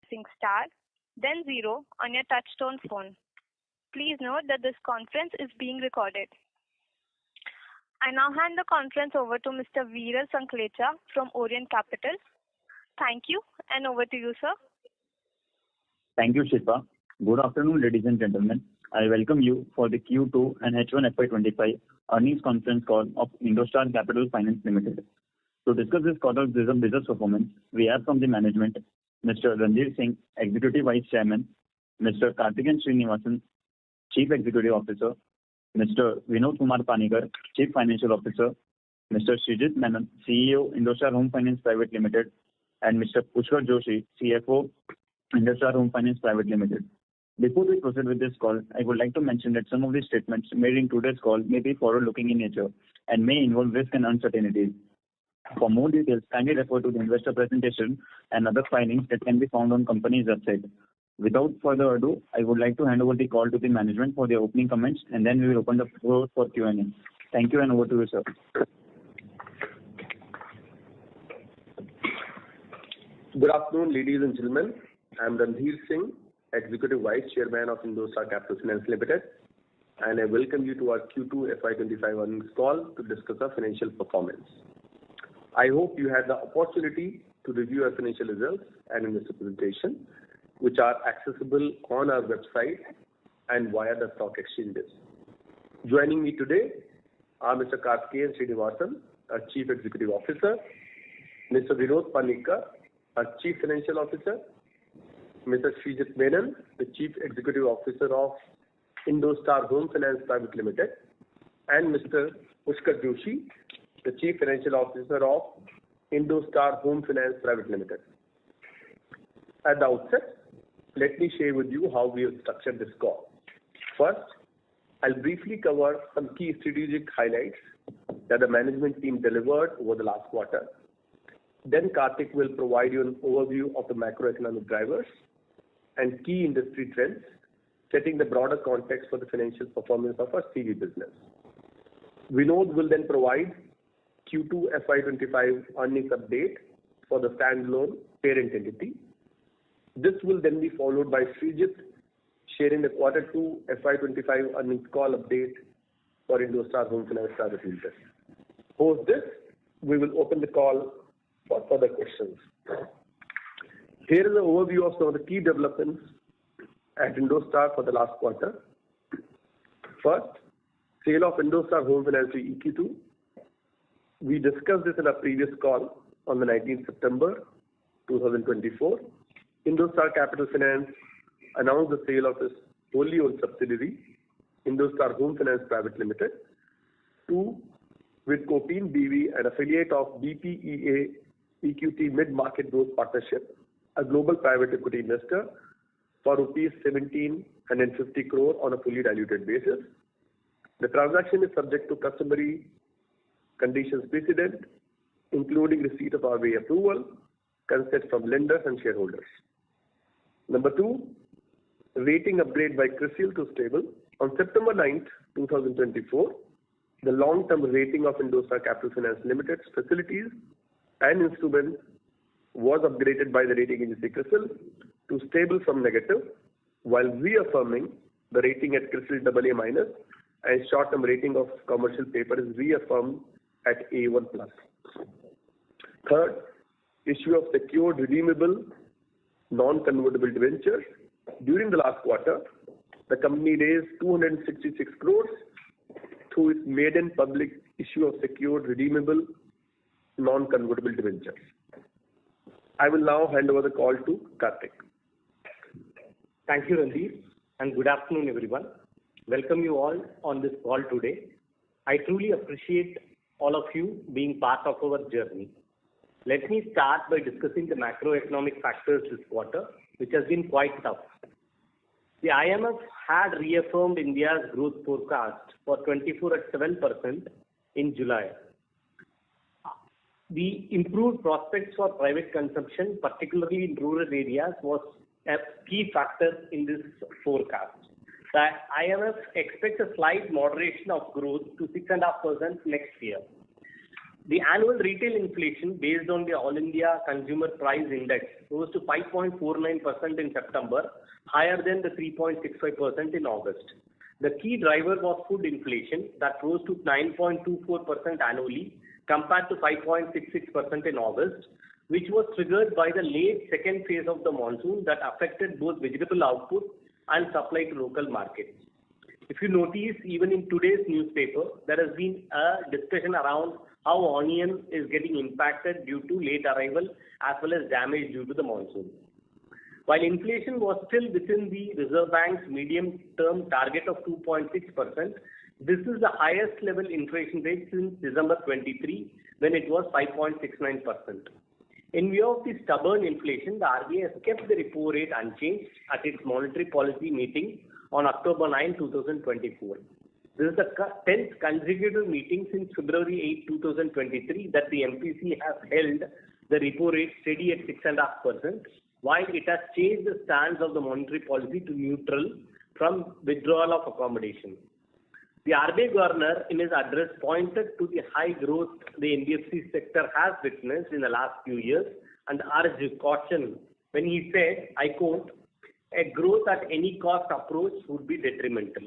pressing star, then 0 on your touchtone phone. Please note that this conference is being recorded. I now hand the conference over to Mr. Viral Sanklecha from Orient Capital. Thank you, and over to you, sir. Thank you, Shilpa. Good afternoon, ladies and gentlemen. I welcome you for the Q2 and H1FY25 earnings conference call of INDOSTAR Capital Finance Limited. To discuss this quarter's business performance, we have from the management Mr. Randhir Singh, Executive Vice Chairman, Mr. Karthikeyan Srinivasan, Chief Executive Officer, Mr. Vinod Kumar Panigar, Chief Financial Officer, Mr. Srijit Menon, CEO, INDOSTAR Home Finance Private Limited, and Mr. Pushkar Joshi, CFO, INDOSTAR Home Finance Private Limited. Before we proceed with this call, I would like to mention that some of the statements made in today's call may be forward-looking in nature and may involve risk and uncertainties. For more details, kindly refer to the investor presentation and other filings that can be found on company's website. Without further ado, I would like to hand over the call to the management for the opening comments, and then we will open the floor for Q&A. Thank you, and over to you, sir. Good afternoon, ladies and gentlemen. I am Randhir Singh, Executive Vice Chairman of INDOSTAR Capital Finance Limited, and I welcome you to our Q2FY25 earnings call to discuss our financial performance. I hope you had the opportunity to review our financial results and investor presentation, which are accessible on our website and via the stock exchanges. Joining me today are Mr. Karthikeyan Srinivasan, our Chief Executive Officer, Mr. Vinod Panigar, our Chief Financial Officer, Mr. Srijit Menon, the Chief Executive Officer of INDOSTAR Home Finance Private Limited, and Mr. Pushkar Joshi, the Chief Financial Officer of INDOSTAR Home Finance Private Limited. At the outset, let me share with you how we have structured this call. First, I'll briefly cover some key strategic highlights that the management team delivered over the last quarter. Then Karthik will provide you an overview of the macroeconomic drivers and key industry trends, setting the broader context for the financial performance of our CV business. Vinod will then provide Q2FY25 earnings update for the standalone parent entity. This will then be followed by Srijit sharing the Q2 FY25 earnings call update for INDOSTAR Home Finance Private Limited. Post this, we will open the call for further questions. Here is an overview of some of the key developments at INDOSTAR for the last quarter. First, sale of INDOSTAR Home Finance to EQ2. We discussed this in our previous call on the 19th September 2024. INDOSTAR Capital Finance announced the sale of its wholly owned subsidiary, INDOSTAR Home Finance Private Limited, to Vidcopine BV, an affiliate of BPEA EQT Mid-Market Growth Partnership, a global private equity investor, for rupees 1,750 crore on a fully diluted basis. The transaction is subject to customary conditions precedent, including receipt of RBI approval, consent from lenders and shareholders. Number two, rating upgrade by CRISIL to stable. On September 9th, 2024, the long-term rating of INDOSTAR Capital Finance Limited's facilities and instruments was upgraded by the rating agency CRISIL to stable from negative, while reaffirming the rating at CRISIL AA- and short-term rating of commercial paper is reaffirmed at A1+. Third, issue of secured redeemable non-convertible debentures. During the last quarter, the company raised 266 crores through its maiden public issue of secured redeemable non-convertible debentures. I will now hand over the call to Karthik. Thank you, Randhir, and good afternoon, everyone. Welcome you all on this call today. I truly appreciate all of you being part of our journey. Let me start by discussing the macroeconomic factors this quarter, which has been quite tough. The IMF had reaffirmed India's growth forecast for 24 at 7% in July. The improved prospects for private consumption, particularly in rural areas, was a key factor in this forecast. The IMF expects a slight moderation of growth to 6.5% next year. The annual retail inflation based on the All India Consumer Price Index rose to 5.49% in September, higher than the 3.65% in August. The key driver was food inflation that rose to 9.24% annually compared to 5.66% in August, which was triggered by the late second phase of the monsoon that affected both vegetable output and supply to local markets. If you notice, even in today's newspaper, there has been a discussion around how onion is getting impacted due to late arrival as well as damage due to the monsoon. While inflation was still within the Reserve Bank's medium-term target of 2.6%, this is the highest level inflation rate since December 23, when it was 5.69%. In view of the stubborn inflation, the RBI has kept the repo rate unchanged at its monetary policy meeting on October 9, 2024. This is the 10th consecutive meeting since February 8, 2023 that the MPC has held the repo rate steady at 6.5%, while it has changed the stance of the monetary policy to neutral from withdrawal of accommodation. The RBI governor in his address pointed to the high growth the NBFC sector has witnessed in the last few years and urged caution when he said, I quote, a growth at any cost approach would be detrimental.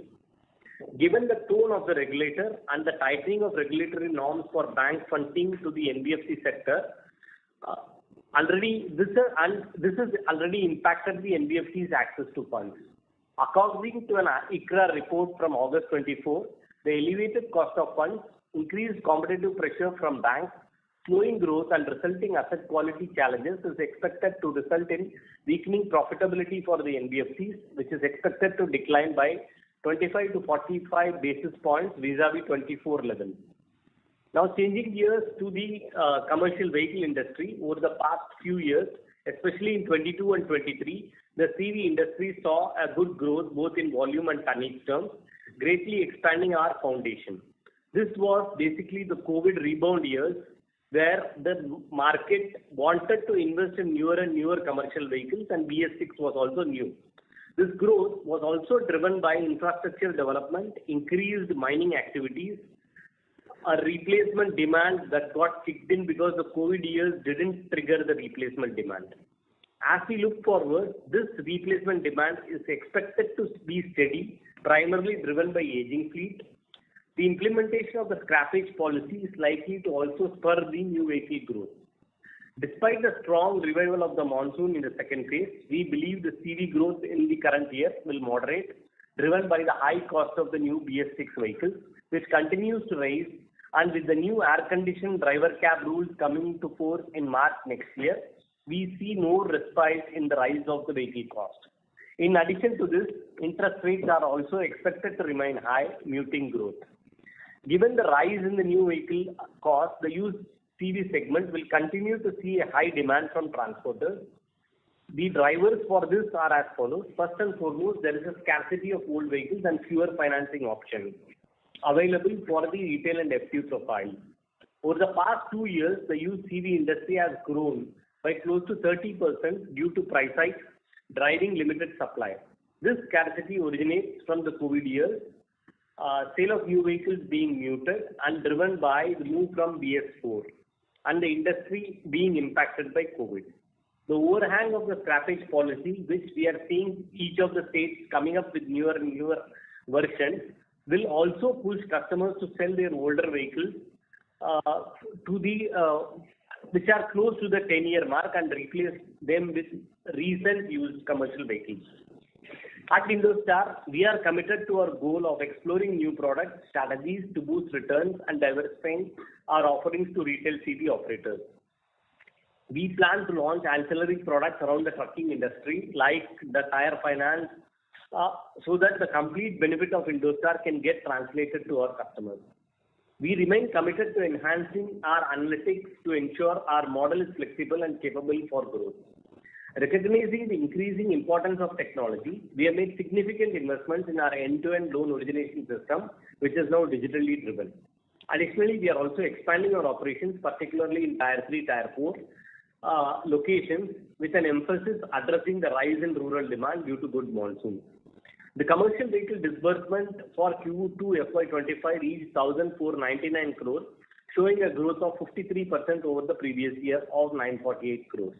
Given the tone of the regulator and the tightening of regulatory norms for bank funding to the NBFC sector, this has already impacted the NBFC's access to funds. According to an ICRA report from August 24, the elevated cost of funds, increased competitive pressure from banks, slowing growth and resulting asset quality challenges is expected to result in weakening profitability for the NBFCs, which is expected to decline by 25 to 45 basis points vis-a-vis 24 level. Now changing gears to the commercial vehicle industry, over the past few years, especially in 22 and 23, the CV industry saw a good growth both in volume and tonnage terms, greatly expanding our foundation. This was basically the COVID rebound years where the market wanted to invest in newer and newer commercial vehicles, and BS6 was also new. This growth was also driven by infrastructure development, increased mining activities, a replacement demand that got kicked in because the COVID years didn't trigger the replacement demand. As we look forward, this replacement demand is expected to be steady, primarily driven by aging fleet. The implementation of the scrappage policy is likely to also spur the new vehicle growth. Despite the strong revival of the monsoon in the second phase, we believe the CV growth in the current year will moderate, driven by the high cost of the new BS6 vehicles, which continues to rise, and with the new air-conditioned driver cab rules coming into force in March next year, we see no respite in the rise of the vehicle cost. In addition to this, interest rates are also expected to remain high, muting growth. Given the rise in the new vehicle cost, the used CV segment will continue to see a high demand from transporters. The drivers for this are as follows. First and foremost, there is a scarcity of old vehicles and fewer financing options available for the retail and FT profile. Over the past 2 years, the used CV industry has grown by close to 30% due to price hikes, driving limited supply. This scarcity originates from the COVID years, sale of new vehicles being muted and driven by the move from BS4 and the industry being impacted by COVID. The overhang of the scrappage policy, which we are seeing each of the states coming up with newer and newer versions, will also push customers to sell their older vehicles which are close to the 10-year mark and replace them with recent used commercial vehicles. At INDOSTAR, we are committed to our goal of exploring new product strategies to boost returns and diversifying our offerings to retail CV operators. We plan to launch ancillary products around the trucking industry like the tire finance so that the complete benefit of INDOSTAR can get translated to our customers. We remain committed to enhancing our analytics to ensure our model is flexible and capable for growth. Recognizing the increasing importance of technology, we have made significant investments in our end-to-end loan origination system, which is now digitally driven. Additionally, we are also expanding our operations, particularly in Tier 3, Tier 4 locations, with an emphasis addressing the rise in rural demand due to good monsoon. The commercial vehicle disbursement for Q2FY25 reached 1,499 crores, showing a growth of 53% over the previous year of 948 crores.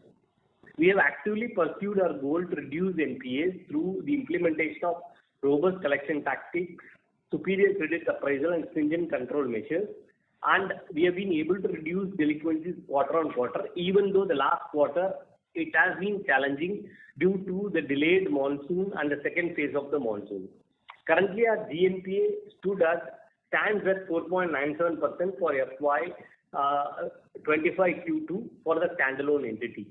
We have actively pursued our goal to reduce NPAs through the implementation of robust collection tactics, superior credit appraisal and stringent control measures, and we have been able to reduce delinquencies quarter on quarter, even though the last quarter it has been challenging due to the delayed monsoon and the second phase of the monsoon. Currently, our GNPA stands at 4.97% for FY25 Q2 for the standalone entity.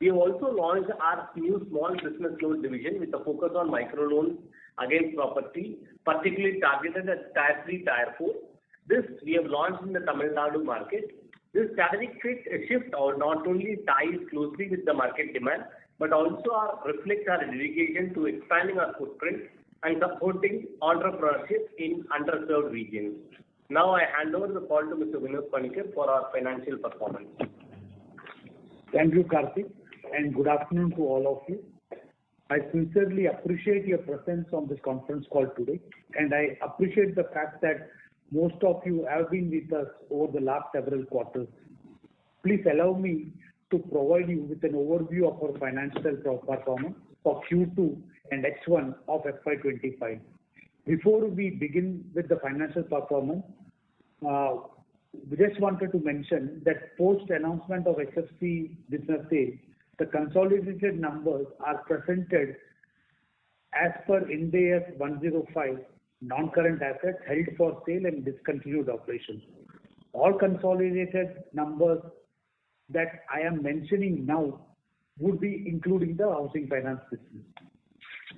We have also launched our new small business loan division with a focus on micro loans against property, particularly targeted at Tier 3, Tier 4. This we have launched in the Tamil Nadu market. This strategic shift not only ties closely with the market demand, but also reflects our dedication to expanding our footprint and supporting entrepreneurship in underserved regions. Now I hand over the call to Mr. Vinod Panikkar for our financial performance. Thank you, Karthik, and good afternoon to all of you. I sincerely appreciate your presence on this conference call today, and I appreciate the fact that most of you have been with us over the last several quarters. Please allow me to provide you with an overview of our financial performance for Q2 and H1 of FY25. Before we begin with the financial performance, we just wanted to mention that post announcement of HFC business sale, the consolidated numbers are presented as per Ind AS 105, non-current assets held for sale and discontinued operations. All consolidated numbers that I am mentioning now would be including the housing finance business.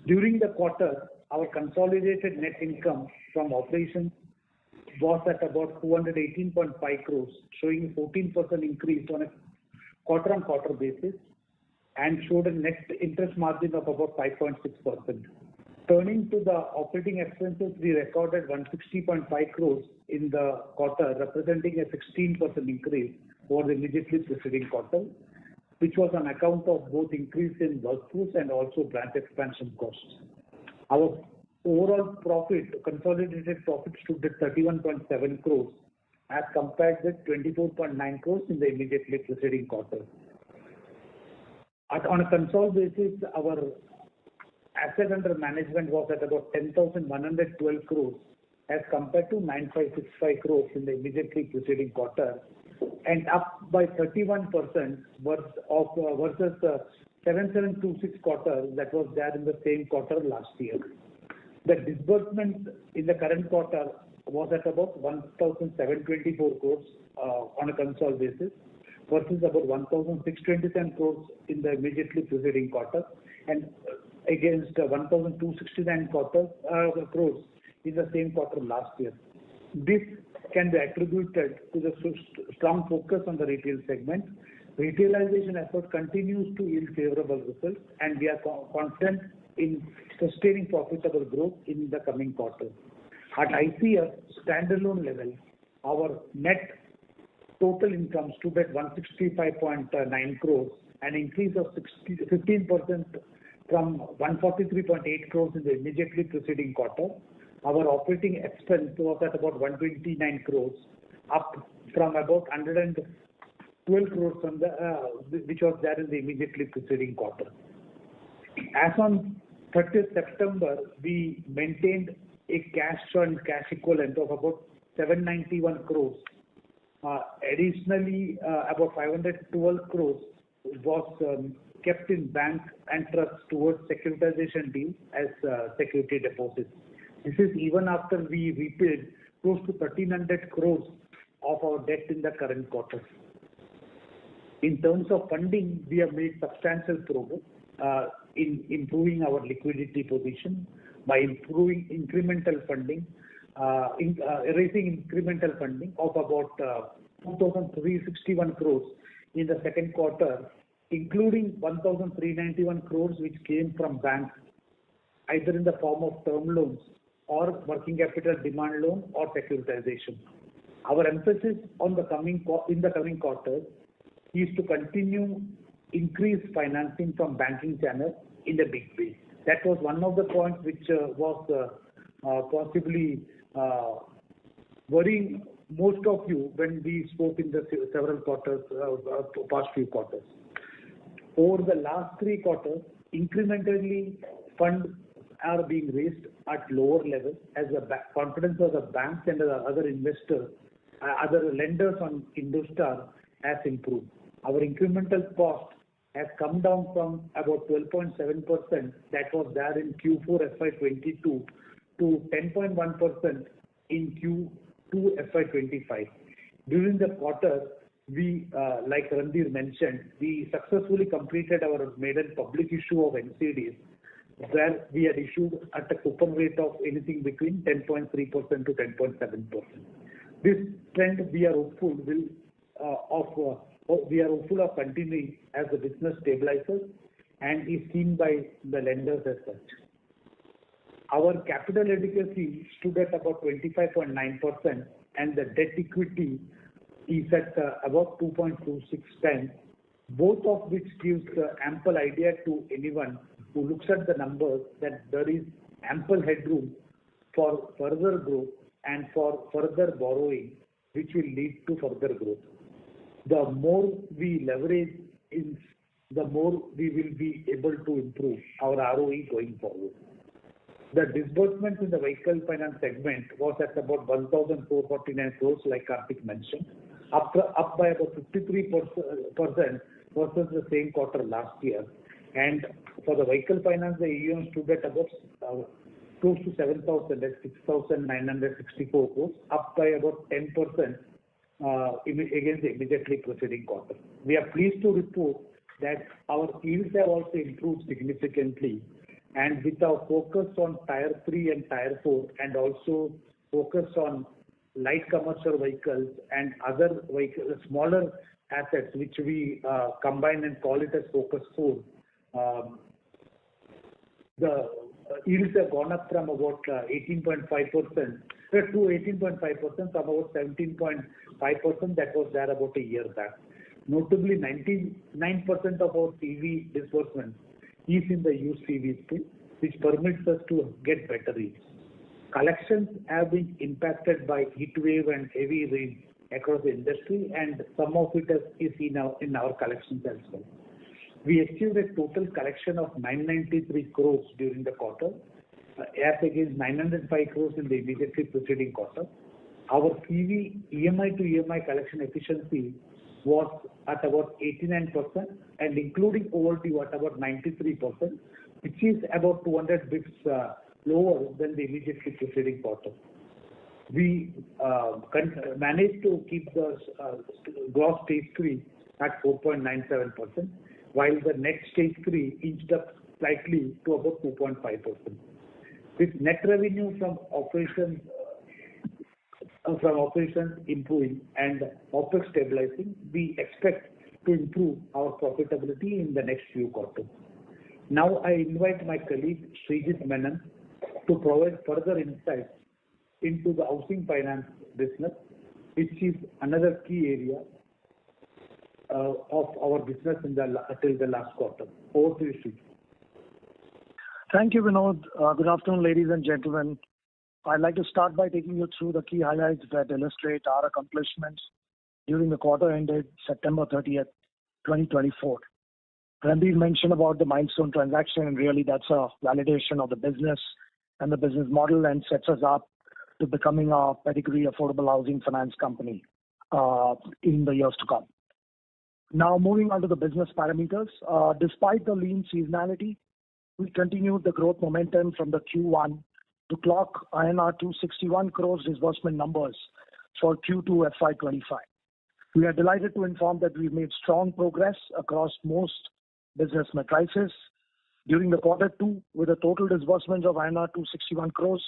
During the quarter, our consolidated net income from operations was at about 218.5 crores, showing a 14% increase on a quarter-on-quarter basis, and showed a net interest margin of about 5.6%. Turning to the operating expenses, we recorded 160.5 crores in the quarter, representing a 16% increase over the immediately preceding quarter, which was on account of both increase in workforce and also branch expansion costs. Our overall consolidated profit stood at 31.7 crores as compared with 24.9 crores in the immediately preceding quarter. On a consolidated basis, our asset under management was at about 10,112 crores as compared to 9,565 crores in the immediately preceding quarter, and up by 31% versus 7,726 quarter that was there in the same quarter last year. The disbursement in the current quarter was at about 1,724 crores on a consolidated basis versus about 1,627 crores in the immediately preceding quarter, and against 1,269 crores in the same quarter last year. This can be attributed to the strong focus on the retail segment. Retailization effort continues to yield favorable results, and we are confident in sustaining profitable growth in the coming quarter. At ICF standalone level, our net total income stood at 165.9 crores, an increase of 15% from 143.8 crores in the immediately preceding quarter. Our operating expense was at about 129 crores, up from about 112 crores from which was there in the immediately preceding quarter. As on 30th September, we maintained a cash and cash equivalent of about 791 crores. Additionally, about 512 crores was kept in bank and trusts towards securitization deals as security deposits. This is even after we repaid close to 1,300 crores of our debt in the current quarter. In terms of funding, we have made substantial progress in improving our liquidity position by improving incremental funding, raising incremental funding of about 2,361 crores in the second quarter, including 1,391 crores which came from banks, either in the form of term loans or working capital demand loan or securitization. Our emphasis on in the coming quarters is to continue increase financing from banking channel in the big way. That was one of the points which was possibly worrying most of you when we spoke in the several quarters, past few quarters. Over the last 3 quarters, incrementally funds are being raised at lower levels as the confidence of the banks and the other investors, other lenders on INDOSTAR has improved. Our incremental cost has come down from about 12.7% that was there in Q4FY22 to 10.1% in Q2FY25. During the quarter, we, like Randhir mentioned, we successfully completed our maiden public issue of NCDs, where we had issued at a coupon rate of anything between 10.3% to 10.7%. This trend we are hopeful of continuing as the business stabilizes and is seen by the lenders as such. Our capital adequacy stood at about 25.9% and the debt equity is at about 2.26 times, both of which gives ample idea to anyone who looks at the numbers that there is ample headroom for further growth and for further borrowing, which will lead to further growth. The more we leverage, the more we will be able to improve our ROE going forward. The disbursements in the vehicle finance segment was at about 1,449 crores, like Karthik mentioned, up by about 53% versus the same quarter last year. And for the vehicle finance, the AUM stood at about close to 7,000, at 6,964 crores, up by about 10% against the immediately preceding quarter. We are pleased to report that our yields have also improved significantly, and with our focus on Tier 3 and Tier 4 and also focus on light commercial vehicles and other vehicles, smaller assets which we combine and call it as Focus 4, the yields have gone up from about 18.5% to 18.5% from about 17.5% that was there about a year back. Notably, 99% of our CV disbursements is in the used CV space, which permits us to get better yields. Collections have been impacted by heat wave and heavy rain across the industry, and some of it is in our collections as well. We achieved a total collection of 993 crores during the quarter, as against 905 crores in the immediately preceding quarter. Our CV EMI to EMI collection efficiency was at about 89% and including overdue at about 93%, which is about 200 bps lower than the immediately preceding quarter. We managed to keep the gross stage 3 at 4.97%, while the net stage 3 inched up slightly to about 2.5%. With net revenue from operations improving and OPEX stabilizing, we expect to improve our profitability in the next few quarters. Now I invite my colleague Srijit Menon to provide further insights into the housing finance business, which is another key area of our business till the last quarter. Over to you, Srijit. Thank you, Vinod. Good afternoon, ladies and gentlemen. I'd like to start by taking you through the key highlights that illustrate our accomplishments during the quarter ended September 30th, 2024. Randhir mentioned about the milestone transaction, and really that's a validation of the business and the business model and sets us up to becoming a pedigree affordable housing finance company in the years to come. Now moving on to the business parameters. Despite the lean seasonality, we continued the growth momentum from the Q1 to clock INR 261 crores disbursement numbers for Q2FY25. We are delighted to inform that we've made strong progress across most business matrices. During the quarter 2, with a total disbursement of INR 261 crores,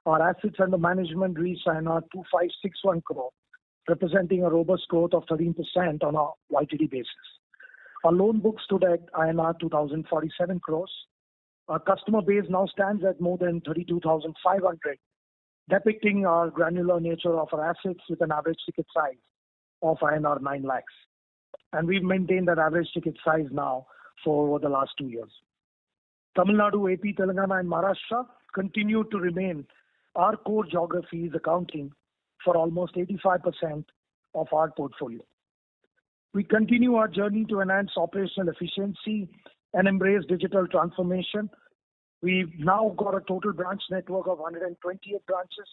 our assets under management reached INR 2561 crore, representing a robust growth of 13% on a YTD basis. Our loan book stood at INR 2047 crores. Our customer base now stands at more than 32,500, depicting our granular nature of our assets with an average ticket size of INR 9 lakhs. And we've maintained that average ticket size now for over the last 2 years. Tamil Nadu, AP, Telangana and Maharashtra continue to remain our core geographies, accounting for almost 85% of our portfolio. We continue our journey to enhance operational efficiency and embrace digital transformation. We've now got a total branch network of 128 branches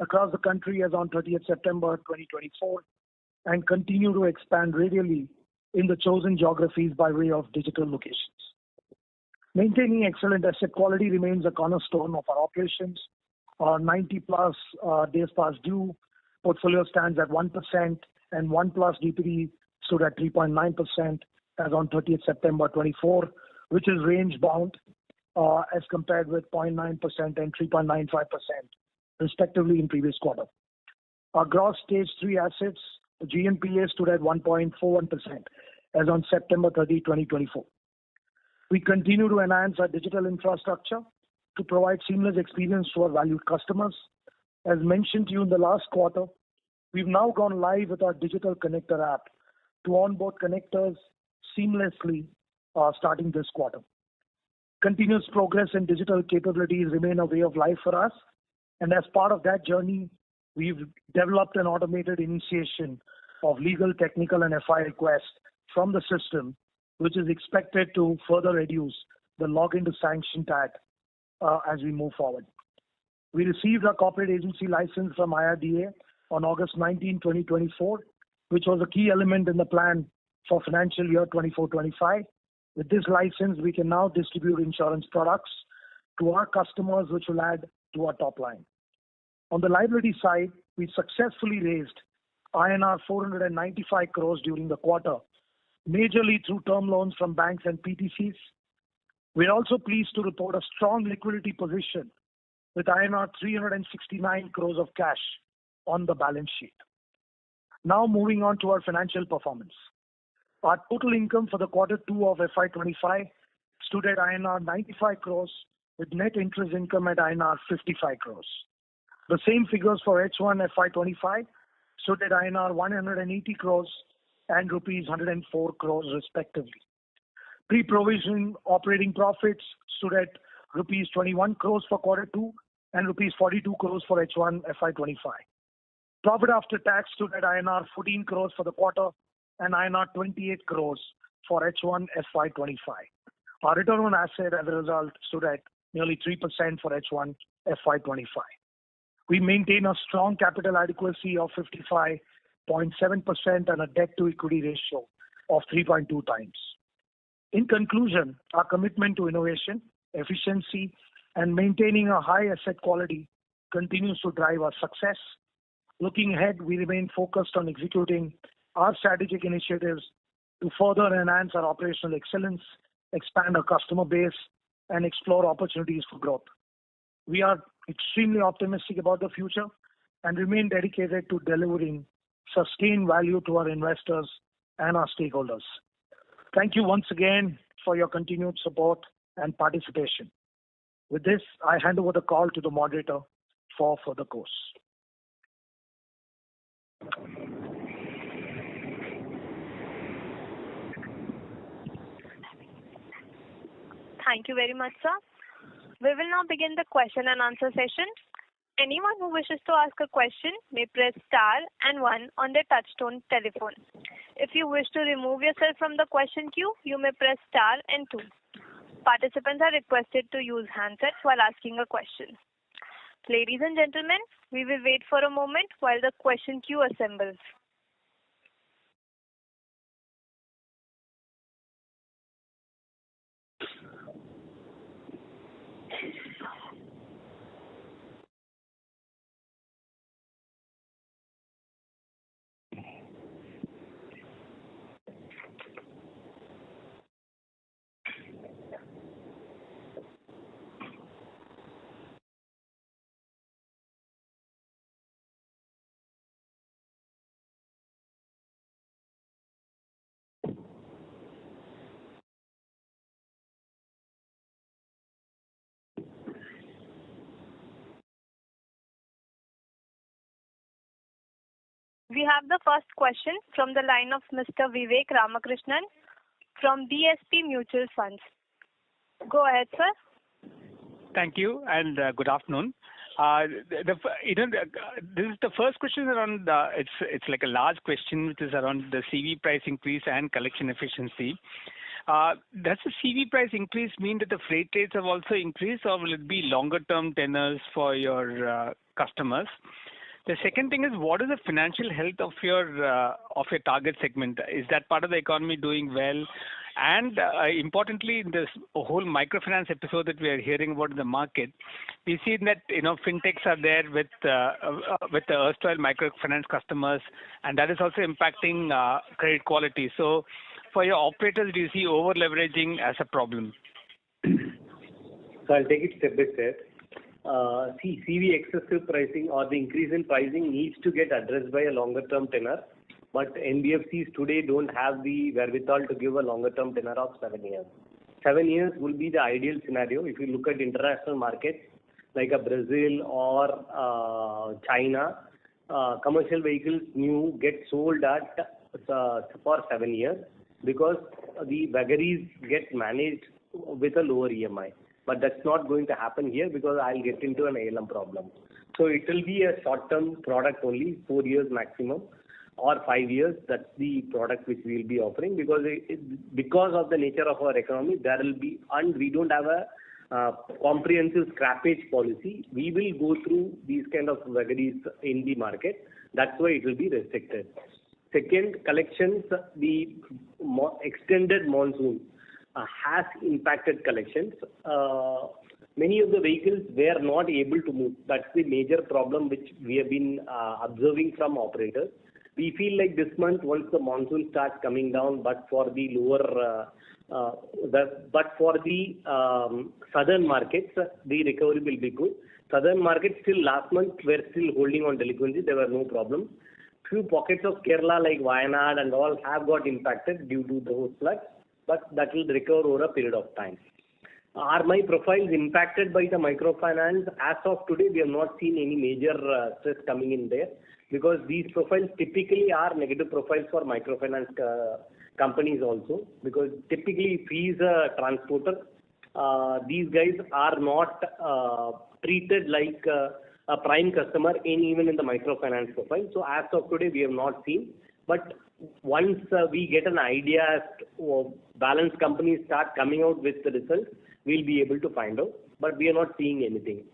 across the country as on 30th September 2024 and continue to expand radially in the chosen geographies by way of digital locations. Maintaining excellent asset quality remains a cornerstone of our operations. Our 90-plus days past due portfolio stands at 1% and 1-plus DPD stood at 3.9% as on 30th September 24, which is range-bound as compared with 0.9% and 3.95% respectively in previous quarter. Our gross stage 3 assets, GNPA, stood at 1.41% as on September 30, 2024. We continue to enhance our digital infrastructure to provide seamless experience to our valued customers. As mentioned to you in the last quarter, we've now gone live with our digital connector app to onboard connectors seamlessly starting this quarter. Continuous progress in digital capabilities remain a way of life for us, and as part of that journey, we've developed an automated initiation of legal, technical, and FI requests from the system, which is expected to further reduce the login to sanction tag as we move forward. We received our corporate agency license from IRDA on August 19, 2024, which was a key element in the plan for financial year 24-25. With this license, we can now distribute insurance products to our customers, which will add to our top line. On the liability side, we successfully raised INR 495 crores during the quarter, majorly through term loans from banks and PTCs. We're also pleased to report a strong liquidity position with INR 369 crores of cash on the balance sheet. Now moving on to our financial performance. Our total income for the Q2 of FY25 stood at INR 95 crores with net interest income at INR 55 crores. The same figures for H1 FY25 stood at INR 180 crores and rupees 104 crores respectively. Pre-provision operating profits stood at rupees 21 crores for Q2 and rupees 42 crores for H1 FY25. Profit after tax stood at INR 14 crores for the quarter and INR 28 crores for H1 FY25. Our return on asset as a result stood at nearly 3% for H1 FY25. We maintain a strong capital adequacy of 55.7% and a debt to equity ratio of 3.2 times. In conclusion, our commitment to innovation, efficiency, and maintaining a high asset quality continues to drive our success. Looking ahead, we remain focused on executing our strategic initiatives to further enhance our operational excellence, expand our customer base, and explore opportunities for growth. We are extremely optimistic about the future and remain dedicated to delivering sustained value to our investors and our stakeholders. Thank you once again for your continued support and participation. With this, I hand over the call to the moderator for further course. Thank you very much, sir. We will now begin the question and answer session. Anyone who wishes to ask a question may press star and 1 on their touchtone telephone. If you wish to remove yourself from the question queue, you may press star and 2. Participants are requested to use handsets while asking a question. Ladies and gentlemen, we will wait for a moment while the question queue assembles. We have the first question from the line of Mr. Vivek Ramakrishnan from DSP Mutual Funds. Go ahead, sir. Thank you and good afternoon. This is the first question around. It's like a large question, which is around the CV price increase and collection efficiency. Does the CV price increase mean that the freight rates have also increased, or will it be longer term tenors for your customers? The second thing is, what is the financial health of your target segment? Is that part of the economy doing well? And importantly, in this whole microfinance episode that we are hearing about in the market, we see that fintechs are there with the erstwhile microfinance customers, and that is also impacting credit quality. So, for your operators, do you see over leveraging as a problem? So I'll take it step by step. CV excessive pricing or the increase in pricing needs to get addressed by a longer term tenor. But NBFCs today don't have the wherewithal to give a longer term tenor of 7 years. 7 years will be the ideal scenario. If you look at international markets like a Brazil or China, commercial vehicles new get sold at for 7 years because the vagaries get managed with a lower EMI. But that's not going to happen here because I'll get into an ALM problem. So it will be a short-term product only, 4 years maximum, or 5 years. That's the product which we will be offering because because of the nature of our economy, there will be, and we don't have a comprehensive scrappage policy. We will go through these kind of vagaries in the market. That's why it will be restricted. Second, collections, the extended monsoon has impacted collections. Many of the vehicles were not able to move. That's the major problem which we have been observing from operators. We feel like this month, once the monsoon starts coming down, but for the southern markets, the recovery will be good. Southern markets still last month were still holding on delinquency. There were no problems. Few pockets of Kerala like Wayanad and all have got impacted due to those floods, but that will recover over a period of time. Are my profiles impacted by the microfinance? As of today, we have not seen any major stress coming in there because these profiles typically are negative profiles for microfinance companies also, because typically if he is a transporter, these guys are not treated like a prime customer even in the microfinance profile. So as of today, we have not seen. But once we get an idea as to balance companies start coming out with the results, we'll be able to find out. But we are not seeing anything.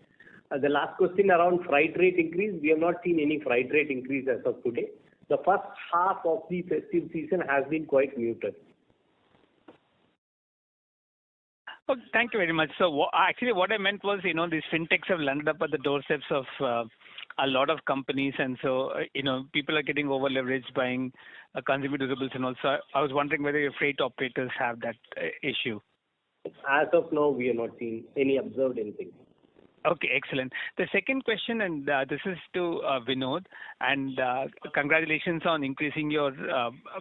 The last question around freight rate increase, we have not seen any freight rate increase as of today. The first half of the festive season has been quite muted. Oh, thank you very much. So actually what I meant was, these fintechs have landed up at the doorsteps of a lot of companies, and so, people are getting over leveraged buying consumer durables, and also I was wondering whether your freight operators have that issue. As of now, we are not seeing any observed anything. Okay, excellent. The second question, and this is to Vinod, and congratulations on increasing your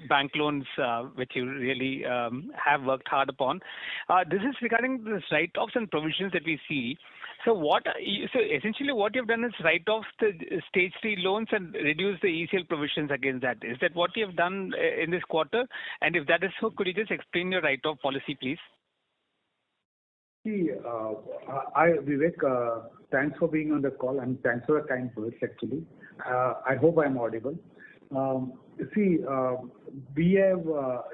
bank loans, which you really have worked hard upon. This is regarding the write-offs and provisions that we see. So essentially what you've done is write off the stage 3 loans and reduce the ECL provisions against that. Is that what you have done in this quarter? And if that is so, could you just explain your write-off policy, please? See, Vivek, thanks for being on the call and thanks for the kind words actually. I hope I'm audible. We have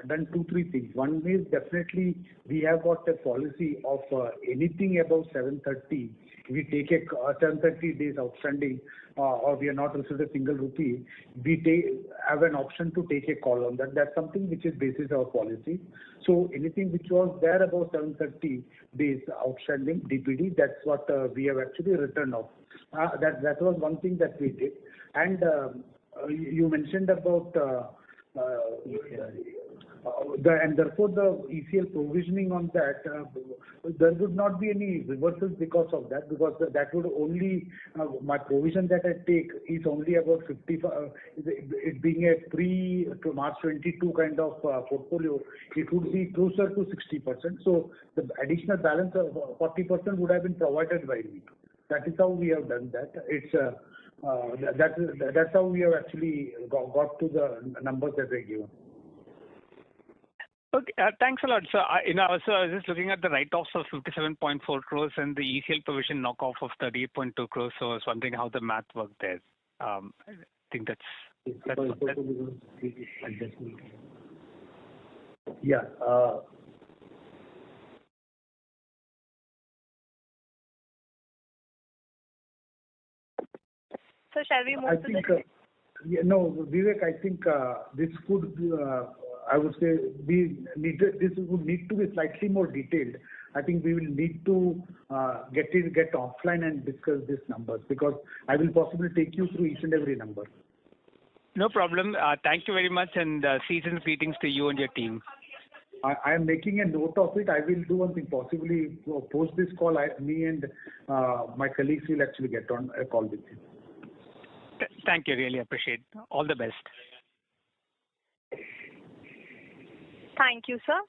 done 2-3 things. One is definitely we have got a policy of anything above 730. We take a 730 days outstanding or we are not received a single rupee. We have an option to take a call on that. That's something which is basis our policy. So anything which was there above 730 days outstanding DPD, that's what we have actually written off. That was one thing that we did. And you mentioned about and therefore the ECL provisioning on that, there would not be any reversals because of that, because that would only, my provision that I take is only about 50, it being a to March 22 kind of portfolio, it would be closer to 60%. So the additional balance of 40% would have been provided by me. That is how we have done that. It's that's how we have actually got to the numbers that were given. Okay, thanks a lot. So, I was just looking at the write-offs of 57.4 crores and the ECL provision knockoff of 38.2 crores. So I was wondering how the math worked there. I think that's Yeah. So shall we move I to think, the... Vivek, I think this could, I would say, this would need to be slightly more detailed. I think we will need to get offline and discuss these numbers, because I will possibly take you through each and every number. No problem. Thank you very much, and season's greetings to you and your team. I am making a note of it. I will do one thing, possibly post this call, me and my colleagues will actually get on a call with you. Thank you. Really appreciate it. All the best. Thank you, sir.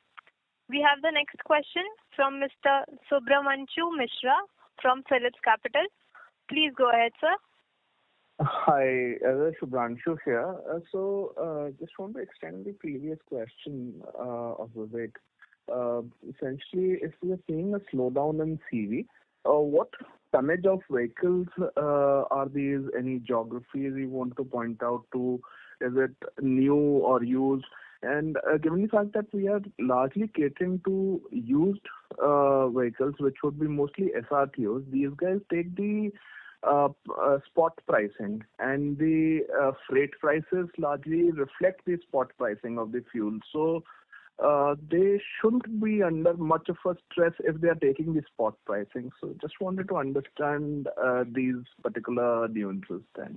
We have the next question from Mr. Subramanian Mishra from Phillips Capital. Please go ahead, sir. Hi, Shubhranshu here. Just want to extend the previous question of Vivek. Essentially, if we are seeing a slowdown in CV, what tonnage of vehicles are these? Any geographies you want to point out to? Is it new or used? And given the fact that we are largely catering to used vehicles, which would be mostly SRTOs, these guys take the spot pricing, and the freight prices largely reflect the spot pricing of the fuel. So they shouldn't be under much of a stress if they are taking the spot pricing. So just wanted to understand these particular nuances then.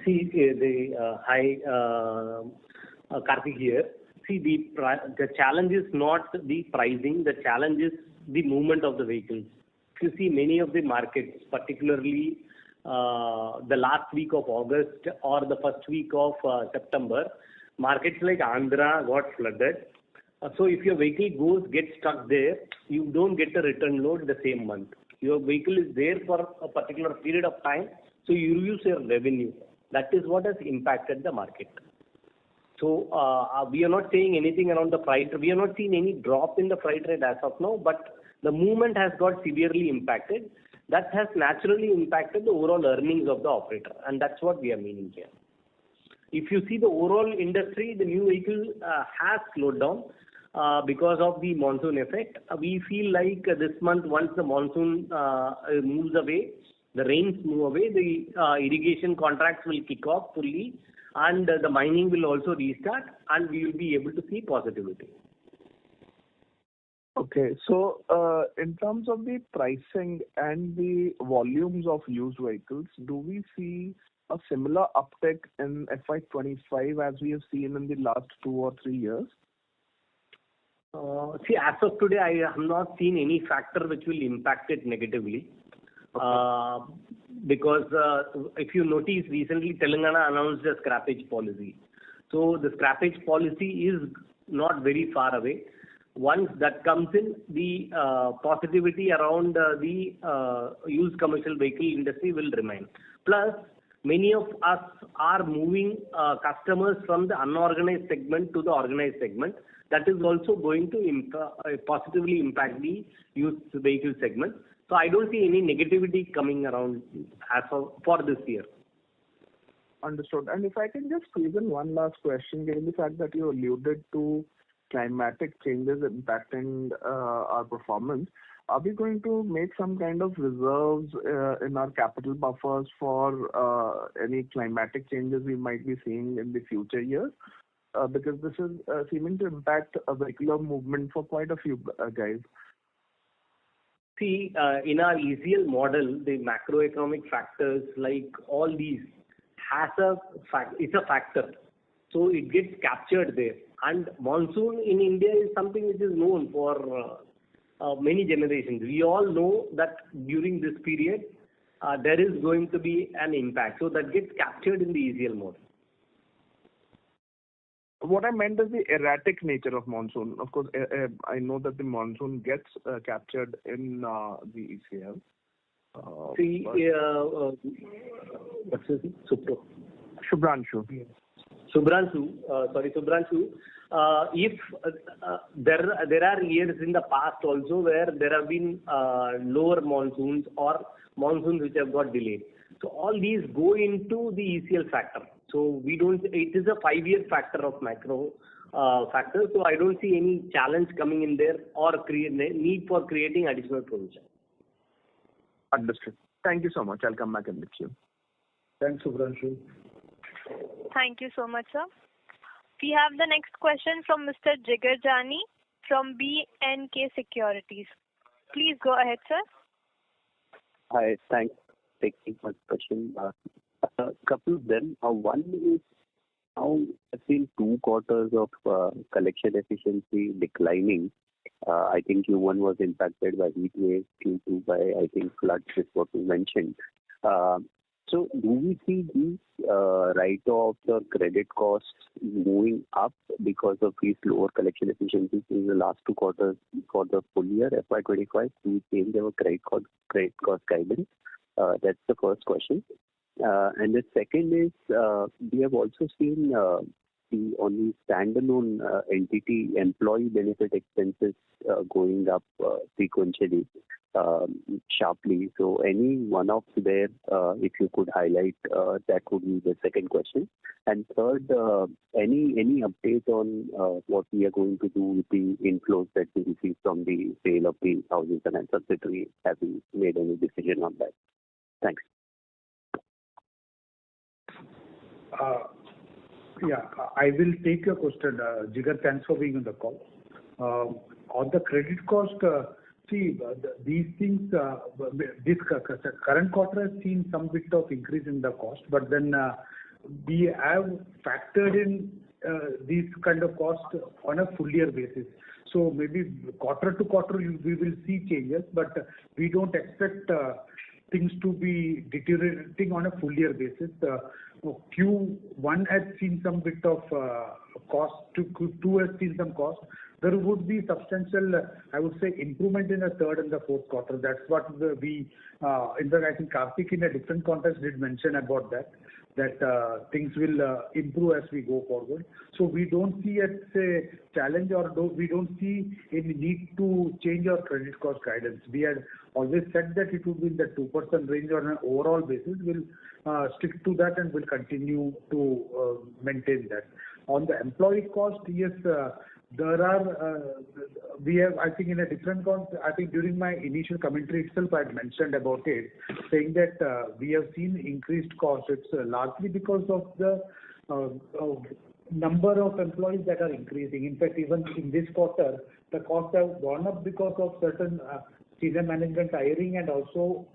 See, hi, Karthik here. See, the challenge is not the pricing. The challenge is the movement of the vehicles. If you see many of the markets, particularly the last week of August or the first week of September, markets like Andhra got flooded. So if your vehicle gets stuck there, you don't get a return load the same month. Your vehicle is there for a particular period of time, so you lose your revenue. That is what has impacted the market. So we are not saying anything around the freight. We are not seeing any drop in the freight rate as of now, but the movement has got severely impacted. That has naturally impacted the overall earnings of the operator, and that's what we are meaning here. If you see the overall industry, the new vehicle has slowed down because of the monsoon effect. We feel like this month, once the monsoon moves away, the rains move away, the irrigation contracts will kick off fully, and the mining will also restart, and we will be able to see positivity. Okay, so in terms of the pricing and the volumes of used vehicles, do we see a similar uptick in FY25 as we have seen in the last 2 or 3 years? See, as of today, I have not seen any factor which will impact it negatively. Okay. Because if you notice, recently Telangana announced a scrappage policy. So the scrappage policy is not very far away. Once that comes in, the positivity around the used commercial vehicle industry will remain. Plus, many of us are moving customers from the unorganized segment to the organized segment. That is also going to positively impact the used vehicle segment. So I don't see any negativity coming around as for this year. Understood. And if I can just squeeze in one last question, given the fact that you alluded to climatic changes impacting our performance, are we going to make some kind of reserves in our capital buffers for any climatic changes we might be seeing in the future years? Because this is seeming to impact a vehicular movement for quite a few guys. See, in our ECL model, the macroeconomic factors like all these it's a factor. So it gets captured there. And monsoon in India is something which is known for many generations. We all know that during this period, there is going to be an impact. So that gets captured in the ECL model. What I meant is the erratic nature of monsoon. Of course, I know that the monsoon gets captured in the ECL. See, what's his name? Shubhranshu. Subhranshu, if there are years in the past also where there have been lower monsoons or monsoons which have got delayed. So all these go into the ECL factor. So it is a 5-year factor of macro factor. So I don't see any challenge coming in there or need for creating additional provision. Understood. Thank you so much. I'll come back in the queue. Thanks, Subhranshu. Thank you so much, sir. We have the next question from Mr. Jigar Jani from B&K Securities. Please go ahead, sir. Hi, thanks for taking my question. A couple of them. One is, now I've seen 2 quarters of collection efficiency declining. I think Q1 was impacted by heat wave, Q2 by, I think, floods is what you mentioned. So do we see these write-offs or credit costs moving up because of these lower collection efficiencies in the last 2 quarters for the full year FY25? Do we change our credit cost guidance? That's the first question. And the second is, we have also seen on the standalone entity employee benefit expenses going up sequentially sharply. So any one-offs there, if you could highlight, that would be the second question. And third, any update on what we are going to do with the inflows that we receive from the sale of the housing finance subsidiary? Have we made any decision on that? Thanks. I will take your question. Jigar, thanks for being on the call. On the credit cost, these things, this current quarter has seen some bit of increase in the cost, but then we have factored in these kind of costs on a full year basis. So maybe quarter to quarter we will see changes, but we don't expect things to be deteriorating on a full year basis. Q1 has seen some bit of cost, Q2 has seen some cost. There would be substantial, I would say, improvement in the third and the fourth quarter. That's what in fact, I think Karthik in a different context did mention about that things will improve as we go forward. So we don't see a challenge or we don't see any need to change our credit cost guidance. We had always said that it would be in the 2% range on an overall basis. We'll stick to that and will continue to maintain that. On the employee cost, yes, there are, we have, I think in a different context, I think during my initial commentary itself, I had mentioned about it, saying that we have seen increased costs. It's largely because of the number of employees that are increasing. In fact, even in this quarter, the costs have gone up because of certain senior management hiring and also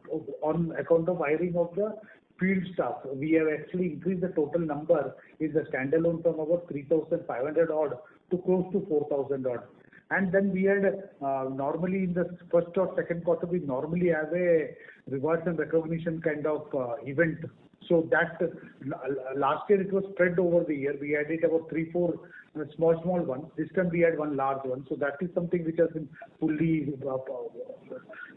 on account of hiring of the field staff. We have actually increased the total number in the standalone from about 3,500 odd to close to 4,000 odd. And then we had normally in the first or second quarter, we normally have a rewards and recognition kind of event. So that last year it was spread over the year. We had it about 3-4 small ones. This time we had one large one. So that is something which has been fully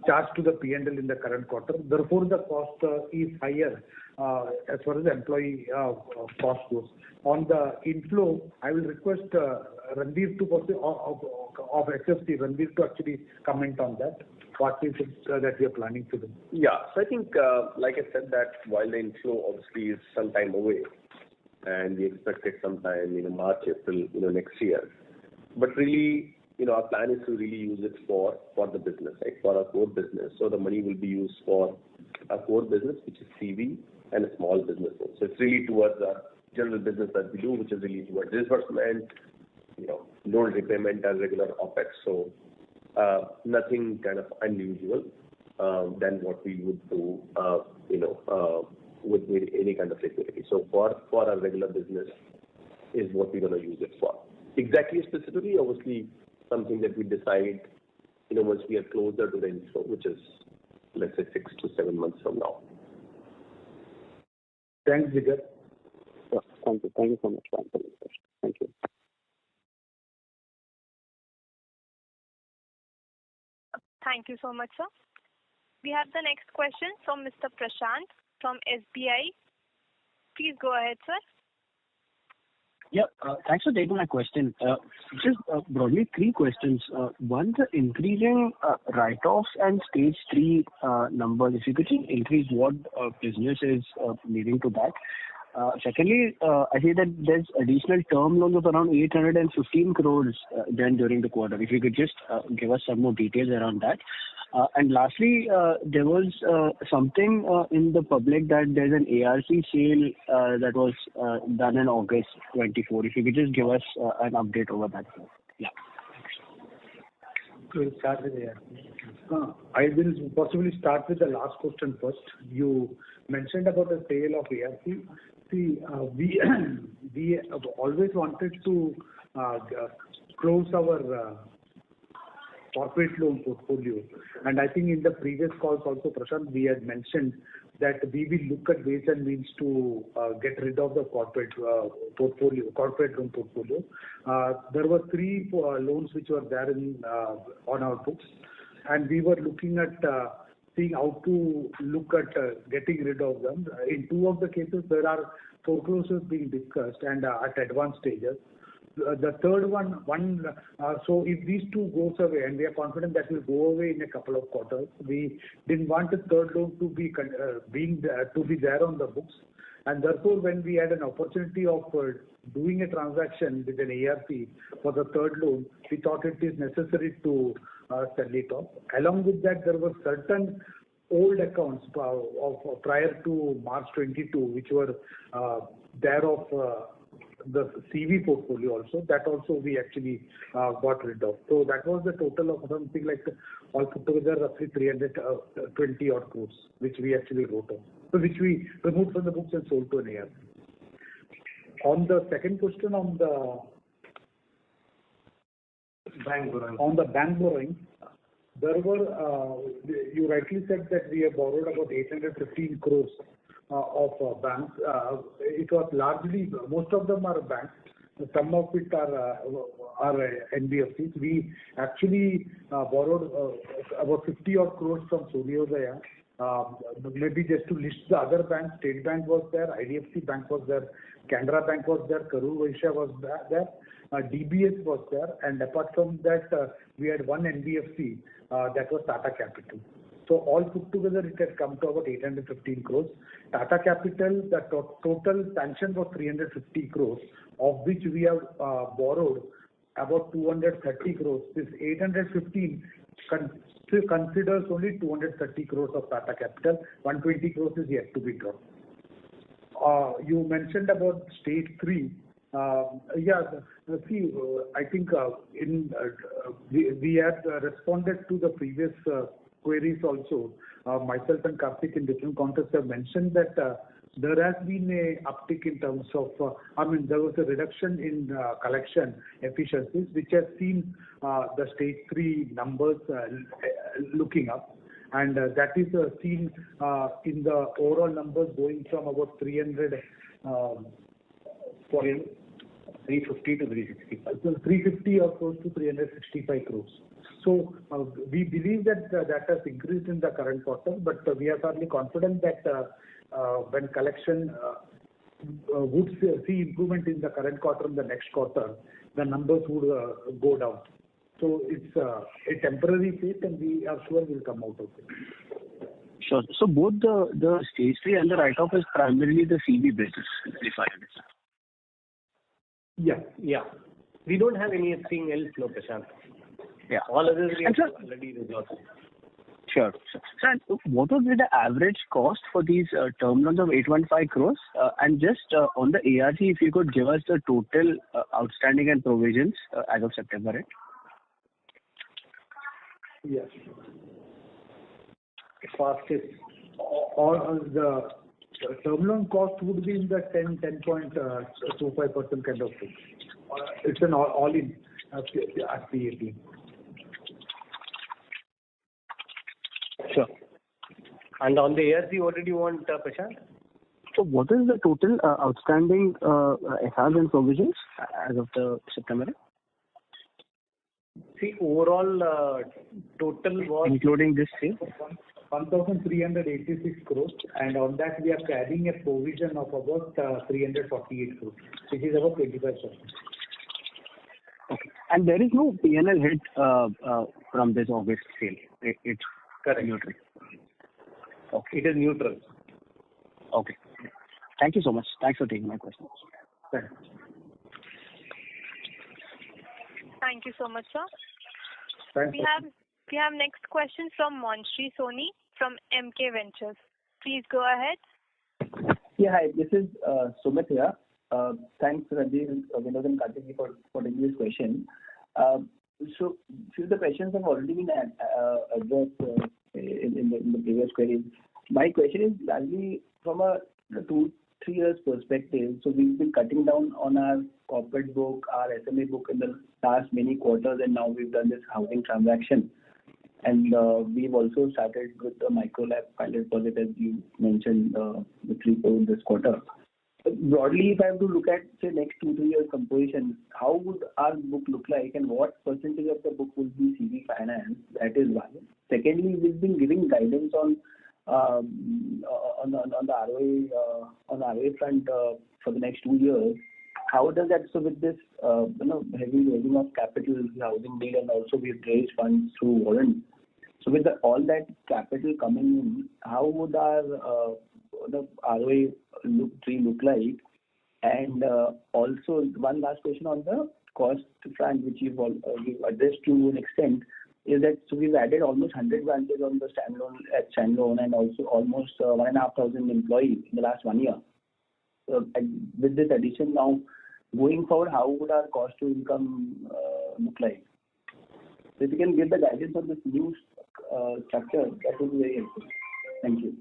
charged to the P&L in the current quarter. Therefore, the cost is higher as far as the employee cost goes. On the inflow, I will request Ranveer of HFC, Ranveer to actually comment on that. What is it that we are planning to do? Yeah, so I think, like I said, that while the inflow obviously is some time away, and we expect it sometime in March, April, next year. But really, our plan is to really use it for the business, right? For our core business. So the money will be used for our core business, which is CV and a small business. So it's really towards our general business that we do, which is really towards disbursement, loan repayment and regular OPEX. So nothing kind of unusual than what we would do, with any kind of liquidity. So for our regular business is what we're going to use it for. Exactly, specifically, obviously, something that we decide, once we are closer to the inflow, which is, let's say, 6 to 7 months from now. Thanks, Jigar. Yeah, thank you. Thank you so much for answering the question. Thank you. Thank you so much, sir. We have the next question from Mr. Prashant from SBI. Please go ahead, sir. Yeah, thanks for taking my question. Just broadly 3 questions. One, the increasing write-offs and stage 3 numbers, if you could just increase what business is leading to that. Secondly, I see that there's additional term loans of around 815 crores done during the quarter. If you could just give us some more details around that. And lastly, there was something in the public that there's an ARC sale that was done in August 24. If you could just give us an update over that. Yeah. We'll start with ARC. I will possibly start with the last question first. You mentioned about the sale of ARC. See, we have always wanted to close our corporate loan portfolio. And I think in the previous calls also, Prashant, we had mentioned that we will look at ways and means to get rid of the corporate loan portfolio. There were 3 loans which were there on our books, and we were looking at seeing how to look at getting rid of them. In 2 of the cases, there are foreclosures being discussed and at advanced stages. The third one, so if these 2 goes away, and we are confident that will go away in a couple of quarters, we didn't want the third loan to be there on the books, and therefore when we had an opportunity of doing a transaction with an ARC for the third loan, we thought it is necessary to sell it off. Along with that, there were certain old accounts of prior to March 22, which were there of the CV portfolio also. That also we actually got rid of. So that was the total of something like all put together roughly 320 odd crores, which we actually wrote off. So which we removed from the books and sold to an ARC. On the second question on the bank borrowing, there were, you rightly said that we have borrowed about 815 crores of banks. It was largely, most of them are banks. Some of it are NBFCs. We actually borrowed about 50 odd crores from Suryodaya. Maybe just to list the other banks, State Bank was there, IDFC Bank was there, Canara Bank was there, Karur Vysya was there, DBS was there, and apart from that, we had one NBFC that was Tata Capital. So all put together, it has come to about 815 crores. Tata Capital, the total sanction was 350 crores, of which we have borrowed about 230 crores. This 815 still considers only 230 crores of Tata Capital. 120 crores is yet to be drawn. You mentioned about stage 3. See, I think we had responded to the previous queries also. Myself and Karthik in different contexts have mentioned that there has been a uptick in terms of, there was a reduction in collection efficiencies, which has seen the stage 3 numbers looking up. And that is seen in the overall numbers going from about 350 to 365. So 350 or close to 365 crores. So we believe that that has increased in the current quarter, but we are fairly confident that when collection would see improvement in the current quarter and the next quarter, the numbers would go down. So it's a temporary phase, and we are sure we'll come out of it. Sure. So both the stage 3 and the write-off is primarily the CV business, if I understand. Yeah. We don't have anything else, no, Prashant. Yeah. All others we have already resolved. Sure. Sir, what would be the average cost for these term loans of 815 crores? And just on the ARC, if you could give us the total outstanding and provisions as of September, right? Yes. Fastest. Or the term loan cost would be in the 10.25% kind of thing. It's an all-in at PAT. Sure. And on the ARC, what did you want, Prashant? So what is the total outstanding SRs and provisions as of the September? See, overall total was... Including this sale? 1,386 crores, and on that we are carrying a provision of about 348 crores, which is about 25%. Okay. And there is no P&L hit from this August sale. It's correct. Neutral. Okay. It is neutral. Okay. Thank you so much. Thanks for taking my questions. Thanks. Thank you so much, sir. Thanks. We have next question from Monshri Soni from MK Ventures. Please go ahead. Yeah, hi. This is Sumit here. Thanks, Ranjit, Vinod and Karthik for taking this question. So, few of the questions have already been addressed in the previous queries. My question is largely from a 2-3 years perspective. So we've been cutting down on our corporate book, our SMA book in the last many quarters, and now we've done this housing transaction. And we've also started with the micro lab pilot project, as you mentioned, the 3 this quarter. Broadly, if I have to look at, say, next 2-3 years composition, how would our book look like, and what percentage of the book will be CV finance? That is one. Secondly, we've been giving guidance on the ROA on the ROA front for the next 2 years. How does that, so with this heavy raising of capital, housing deal, and also we've raised funds through warrants. So with all that capital coming in, how would our the ROA look like? And also one last question on the cost front, which you've addressed to an extent, is that so we've added almost 100 branches on the standalone and also almost 1,500 employees in the last 1 year. With this addition now, going forward, how would our cost to income look like? So if you can give the guidance on this new structure, that would be very helpful. Thank you.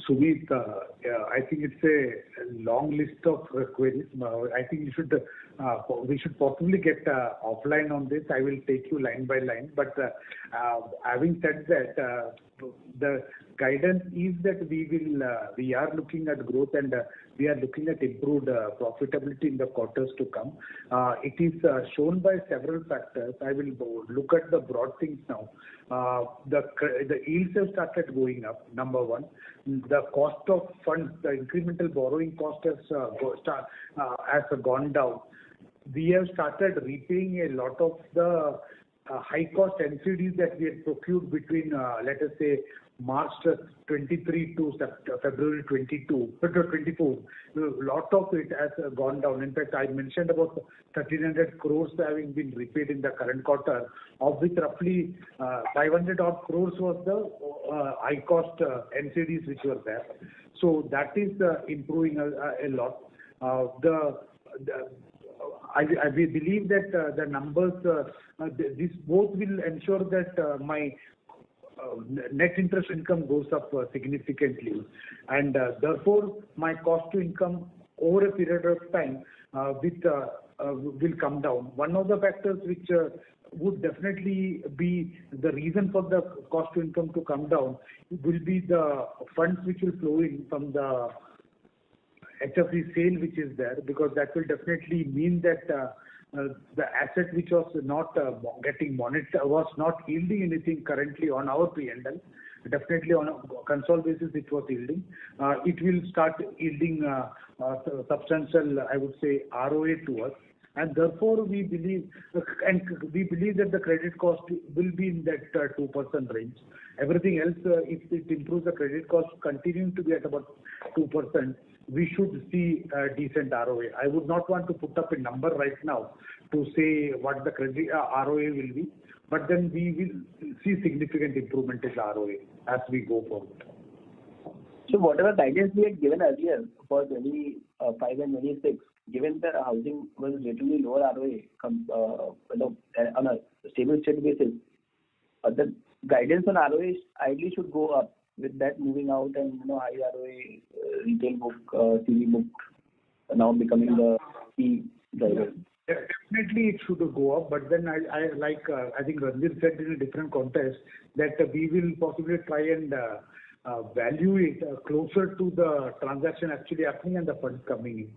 Sumit, I think it's a long list of queries. I think we should possibly get offline on this. I will take you line by line. But having said that, the guidance is that we are looking at growth, and we are looking at improved profitability in the quarters to come. It is shown by several factors. I will look at the broad things now. The yields have started going up, number one. The cost of funds, the incremental borrowing cost has gone down. We have started repaying a lot of the high cost NCDs that we had procured between, let us say, March 23 to February 24. A lot of it has gone down. In fact, I mentioned about 1,300 crores having been repaid in the current quarter, of which roughly 500 odd crores was the high cost NCDs which were there. So that is improving a lot. We believe that the numbers, this both will ensure that my net interest income goes up significantly, and therefore my cost to income over a period of time will come down. One of the factors which would definitely be the reason for the cost to income to come down will be the funds which will flow in from the HFC sale which is there, because that will definitely mean that the asset which was not getting monetized, was not yielding anything currently on our P&L. Definitely on a consolidated basis it was yielding. It will start yielding substantial, I would say, ROA to us. And therefore we believe that the credit cost will be in that 2% range. Everything else, if it improves the credit cost continuing to be at about 2%, we should see a decent ROA. I would not want to put up a number right now to say what the credit ROA will be, but then we will see significant improvement in the ROA as we go forward. So whatever guidance we had given earlier for 25 and 26, given that housing was relatively lower ROA on a stable state basis, the guidance on ROA ideally should go up with that moving out, and high ROA retail book, CV book now becoming the key driver. Definitely it should go up, but then I think Ranjit said in a different context that we will possibly try and value it closer to the transaction actually happening and the funds coming in.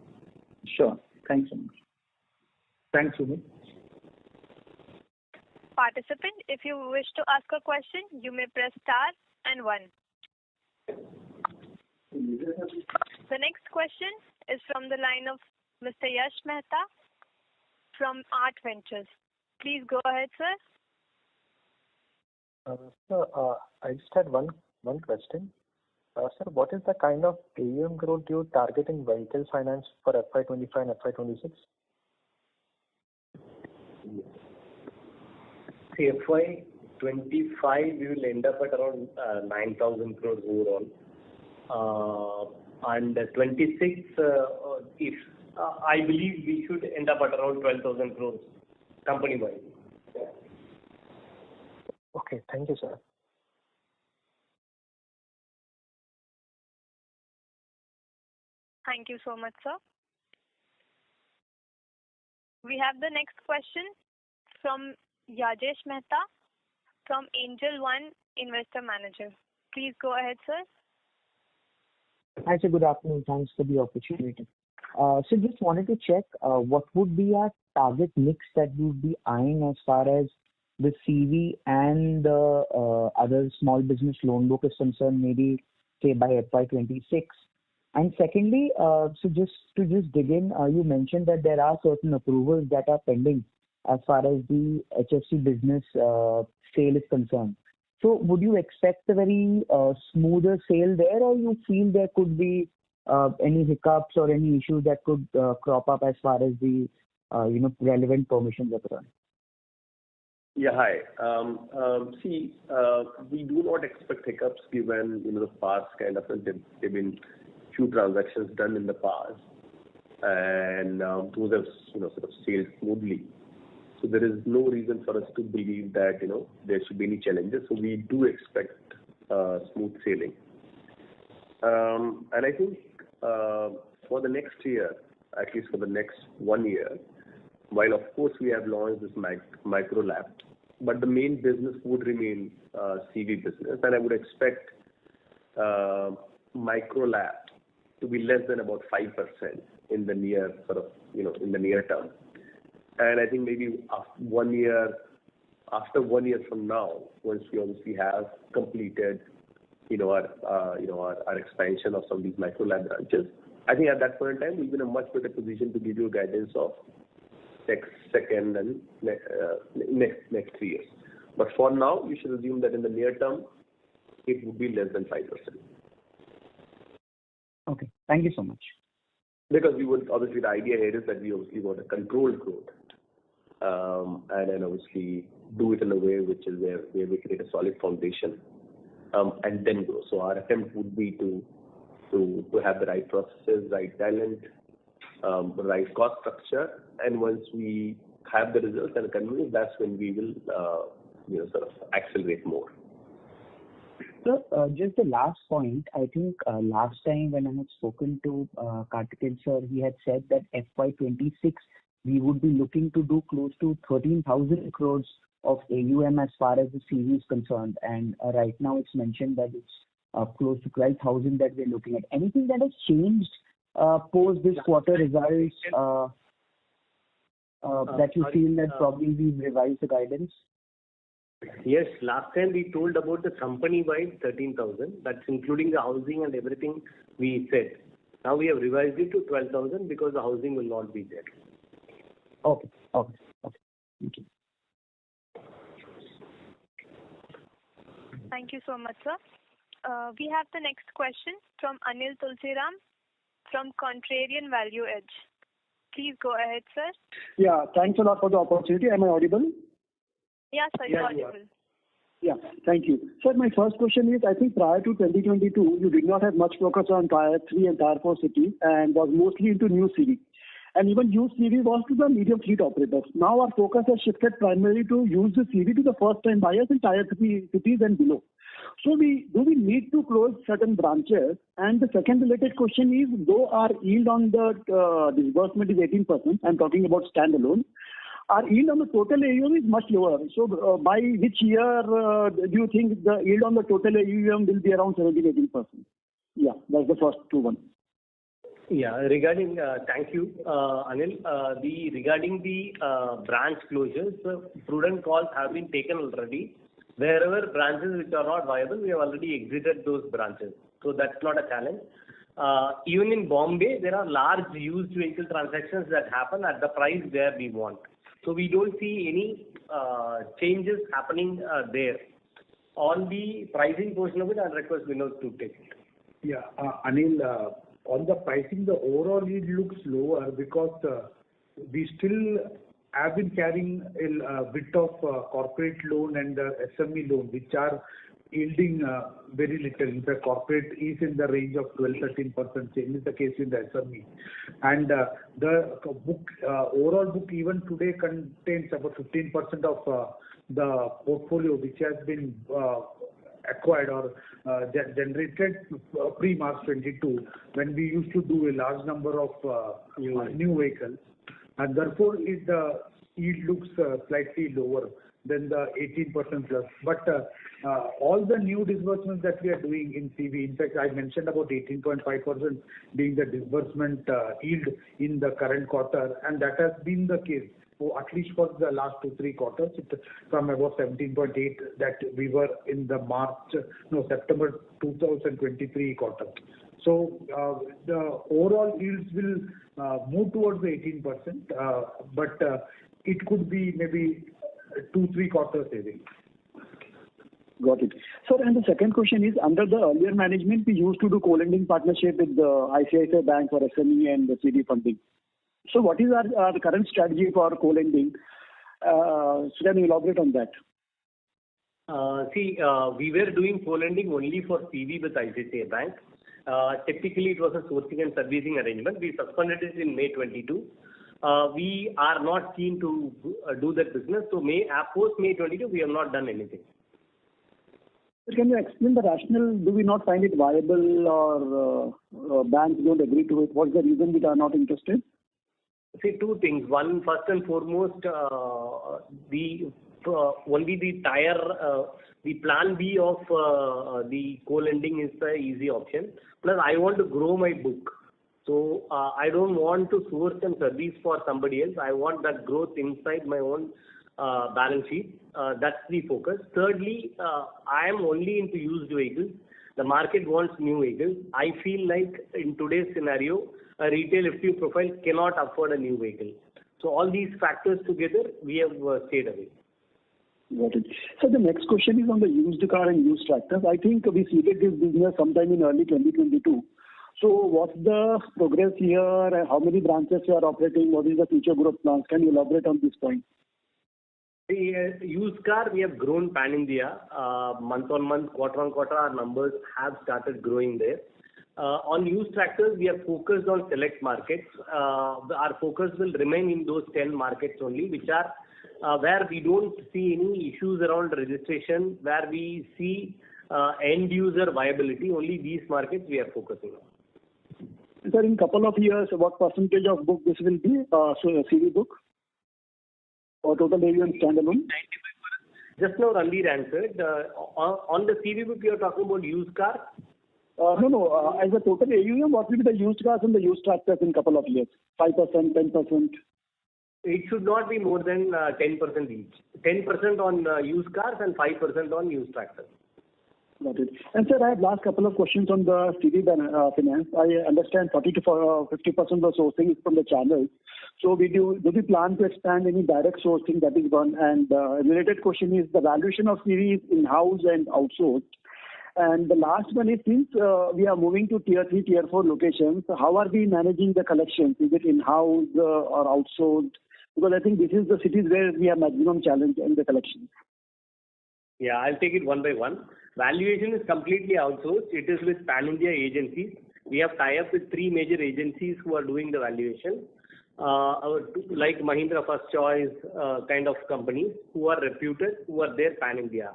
Sure. Thanks so much. Thanks, Sumit. Participant, if you wish to ask a question, you may press star and 1. The next question is from the line of Mr. Yash Mehta from Art Ventures. Please go ahead, sir. Sir, I just had one question. Sir, what is the kind of AUM growth you target in vehicle finance for FY25 and FY26? FY25 we will end up at around 9,000 crores overall. And 26, if I believe we should end up at around 12,000 crores company-wide. Okay, thank you, sir. Thank you so much, sir. We have the next question from Yajesh Mehta from Angel One Investor Manager. Please go ahead, sir. Hi, sir. Good afternoon. Thanks for the opportunity. So just wanted to check what would be our target mix that we would be eyeing as far as the CV and the other small business loan book is concerned, maybe say by FY26. And secondly, so just to dig in, you mentioned that there are certain approvals that are pending as far as the HFC business sale is concerned. So would you expect a very smoother sale there, or you feel there could be any hiccups or any issues that could crop up as far as the relevant permissions are concerned? Yeah, hi. We do not expect hiccups given the past kind of they've been few transactions done in the past, and those have sort of sailed smoothly. So there is no reason for us to believe that there should be any challenges. So we do expect smooth sailing. And I think for the next year, at least for the next 1 year, while of course we have launched this micro lab, but the main business would remain CV business, and I would expect micro lab to be less than about 5% in the near in the near term. And I think maybe after 1 year from now, once we obviously have completed our expansion of some of these micro lab branches, I think at that point in time we'll be in a much better position to give you guidance of second and next 3 years. But for now, you should assume that in the near term, it would be less than 5%. Okay, thank you so much. Because we would obviously, the idea here is that we obviously want a controlled growth, and then obviously do it in a way which is where we create a solid foundation, and then grow. So our attempt would be to have the right processes, right talent, right cost structure, and once we have the results and convince, that's when we will sort of accelerate more. So just the last point, I think last time when I had spoken to Karthikeyan sir, he had said that FY26 we would be looking to do close to 13,000 crores of AUM as far as the CV is concerned, and right now it's mentioned that it's close to 12,000 that we're looking at. Anything that has changed post this quarter results that you feel that probably we've revised the guidance? Yes, last time we told about the company-wide 13,000. That's including the housing and everything we said. Now we have revised it to 12,000 because the housing will not be there. Okay. Thank you. Thank you so much, sir. We have the next question from Anil Tulsiram from Contrarian Value Edge. Please go ahead, sir. Yeah, thanks a lot for the opportunity. Am I audible? Yes, sir, you're audible. Yeah, thank you. Sir, my first question is, I think prior to 2022, you did not have much focus on Tier 3 and Tier 4 cities and was mostly into new CV. And even used CV was to the medium fleet operators. Now our focus has shifted primarily to use the CV to the first-time buyers in Tier 3 cities and below. So do we need to close certain branches? And the second related question is, though our yield on the disbursement is 18%, I'm talking about standalone, our yield on the total AUM is much lower. So by which year do you think the yield on the total AUM will be around 17-18%? Yeah, that's the first one. Yeah, regarding, thank you, Anil. Regarding the branch closures, prudent calls have been taken already. Wherever branches which are not viable, we have already exited those branches. So that's not a challenge. Even in Bombay, there are large used vehicle transactions that happen at the price where we want. So we don't see any changes happening there. On the pricing portion of it, I'll request Vinod to take it. Yeah, Anil, on the pricing, the overall yield looks lower because we still have been carrying a bit of corporate loan and SME loan, which are yielding very little. In fact, corporate is in the range of 12-13%. Same is the case in the SME. And the book, overall book even today contains about 15% of the portfolio which has been acquired or generated pre-March 22, when we used to do a large number of new vehicles, and therefore the yield looks slightly lower than the 18% plus. But all the new disbursements that we are doing in CV, in fact, I mentioned about 18.5% being the disbursement yield in the current quarter, and that has been the case. So at least for the last 2-3 quarters, from about 17.8 that we were in the September 2023 quarter. So the overall yields will move towards the 18%, but it could be maybe 2-3 quarters saving. Got it. Sir, and the second question is, under the earlier management, we used to do co-lending partnership with the ICICI Bank for SME and the CD funding. So what is our current strategy for co-lending? So can you elaborate on that? We were doing co-lending only for CV with ICICI Bank. Typically, it was a sourcing and servicing arrangement. We suspended it in May 22. We are not keen to do that business. So post May 22, we have not done anything. Can you explain the rationale? Do we not find it viable, or banks don't agree to it? What's the reason we are not interested? See, two things. One, first and foremost, only the plan B of the co-lending is the easy option. Plus, I want to grow my book. So I don't want to source and service for somebody else. I want that growth inside my own balance sheet. That's the focus. Thirdly, I am only into used vehicles. The market wants new vehicles. I feel like in today's scenario, a retail FTU profile cannot afford a new vehicle. So all these factors together, we have stayed away. Got it. So the next question is on the used car and used tractors. I think we seeded this business sometime in early 2022. So what's the progress here? How many branches you are operating? What is the future growth plans? Can you elaborate on this point? The used car, we have grown pan-India. Month on month, quarter on quarter, our numbers have started growing there. On used tractors, we are focused on select markets. Our focus will remain in those 10 markets only, which are where we don't see any issues around registration, where we see end user viability. Only these markets we are focusing on. Sir, in couple of years, what percentage of book this will be? So a CV book or total AUM standalone? 95%. Just now Ranveer answered. On the CV book, you are talking about used car? No. As a total AUM, what will be the used cars and the used tractors in couple of years? 5%, 10%? It should not be more than 10% each. 10% on used cars and 5% on used tractors. Got it. And sir, I have last couple of questions on the CV finance. I understand 40 to 50% of the sourcing is from the channels. So do we plan to expand any direct sourcing? That is one. And related question is the valuation of CV is in-house and outsourced. And the last one is, since we are moving to tier 3, tier 4 locations, how are we managing the collections? Is it in-house or outsourced? Because I think this is the cities where we have maximum challenge in the collections. Yeah, I'll take it one by one. Valuation is completely outsourced. It is with pan-India agencies. We have tie-up with 3 major agencies who are doing the valuation, like Mahindra First Choice kind of companies who are reputed, who are there pan-India.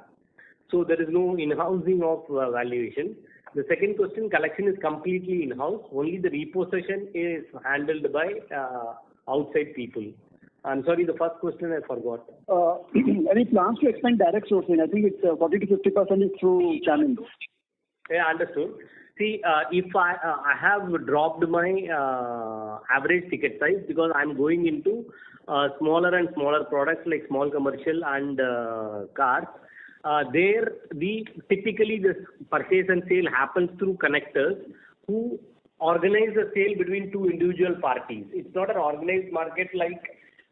So there is no in-housing of valuation. The second question, collection is completely in-house. Only the repossession is handled by outside people. I'm sorry, the first question I forgot. Any plans to expand direct sourcing? I think it's 40 to 50% is through channels. Yeah, understood. See, if I have dropped my average ticket size because I'm going into smaller and smaller products like small commercial and cars. There, typically this purchase and sale happens through connectors who organize the sale between two individual parties. It's not an organized market like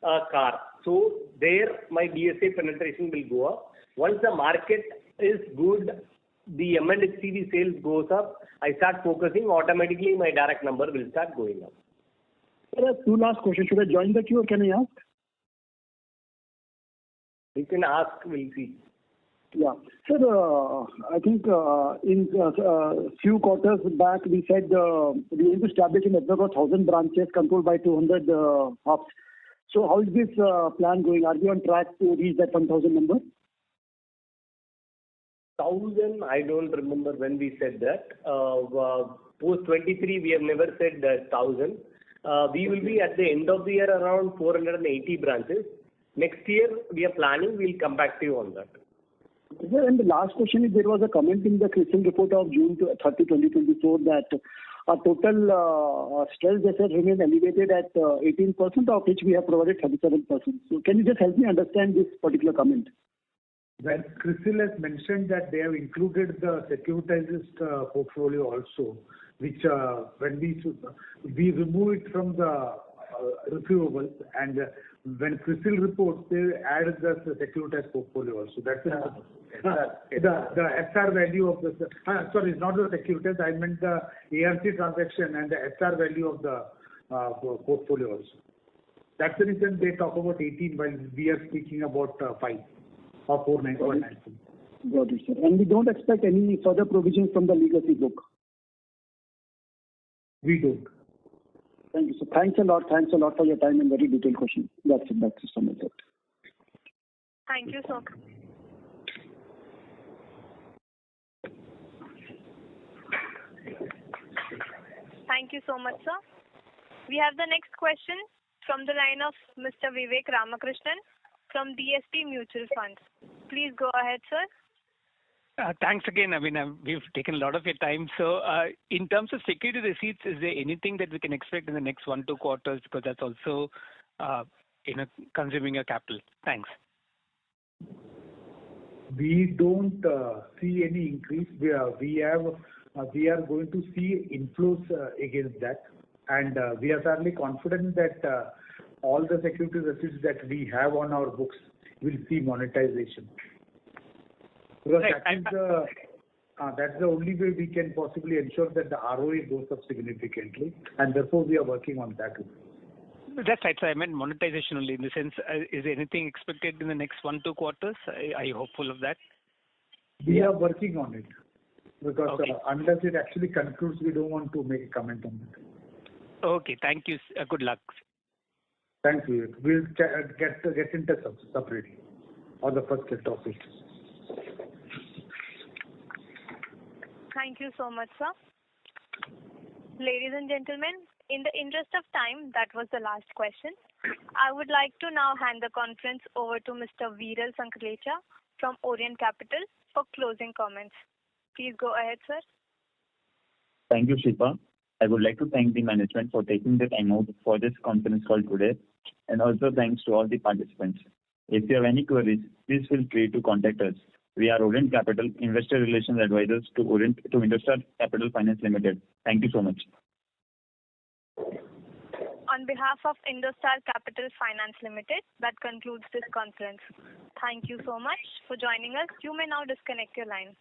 a car. So there, my DSA penetration will go up. Once the market is good, the M&HCV sales goes up, I start focusing, automatically my direct number will start going up. There are two last questions. Should I join the queue or can I ask? You can ask, we'll see. Yeah. Sir, I think in few quarters back we said we need to establish a network of 1,000 branches controlled by 200 hubs. So how is this plan going? Are we on track to reach that 1,000 number? 1,000, I don't remember when we said that. Post 23, we have never said 1,000. We will be at the end of the year around 480 branches. Next year, we are planning, we'll come back to you on that. Sir, and the last question is, there was a comment in the CRISIL report of June 30, 2024 that our total stressed assets remain elevated at 18%, of which we have provided 37%. So can you just help me understand this particular comment? When CRISIL has mentioned that they have included the securitized portfolio also, which when we remove it from the receivables, and when CRISIL reports, they add the securitized portfolio also. That's the SR value of the sorry, not the securitized. I meant the ARC transaction and the SR value of the portfolio also. That's the reason they talk about 18 while we are speaking about 5 or 4.9. Got it, sir. And we don't expect any further provisions from the legacy book. We don't. Thank you, sir. Thanks a lot for your time and very detailed question. That's it from my side. Thank you, sir. Thank you so much, sir. We have the next question from the line of Mr. Vivek Ramakrishnan from DSP Mutual Funds. Please go ahead, sir. Thanks again. I mean, we've taken a lot of your time. So, in terms of security receipts, is there anything that we can expect in the next 1-2 quarters? Because that's also, consuming your capital. Thanks. We don't see any increase. We are going to see inflows against that, and we are fairly confident that all the security receipts that we have on our books will see monetization. Because that's the only way we can possibly ensure that the ROE goes up significantly, and therefore we are working on that. That's right. So I meant monetization only in the sense, is there anything expected in the next 1-2 quarters? Are you hopeful of that? We are working on it because okay. Unless it actually concludes, we don't want to make a comment on it. Okay. Thank you. Good luck. Thank you. We'll get in touch separately on the first set of it. Thank you so much, sir. Ladies and gentlemen, in the interest of time, that was the last question. I would like to now hand the conference over to Mr. Viral Sanklecha from Orient Capital for closing comments. Please go ahead, sir. Thank you, Shilpa. I would like to thank the management for taking the time out for this conference call today, and also thanks to all the participants. If you have any queries, please feel free to contact us. We are Orient Capital, Investor Relations Advisors to INDOSTAR Capital Finance Limited. Thank you so much. On behalf of INDOSTAR Capital Finance Limited, that concludes this conference. Thank you so much for joining us. You may now disconnect your line.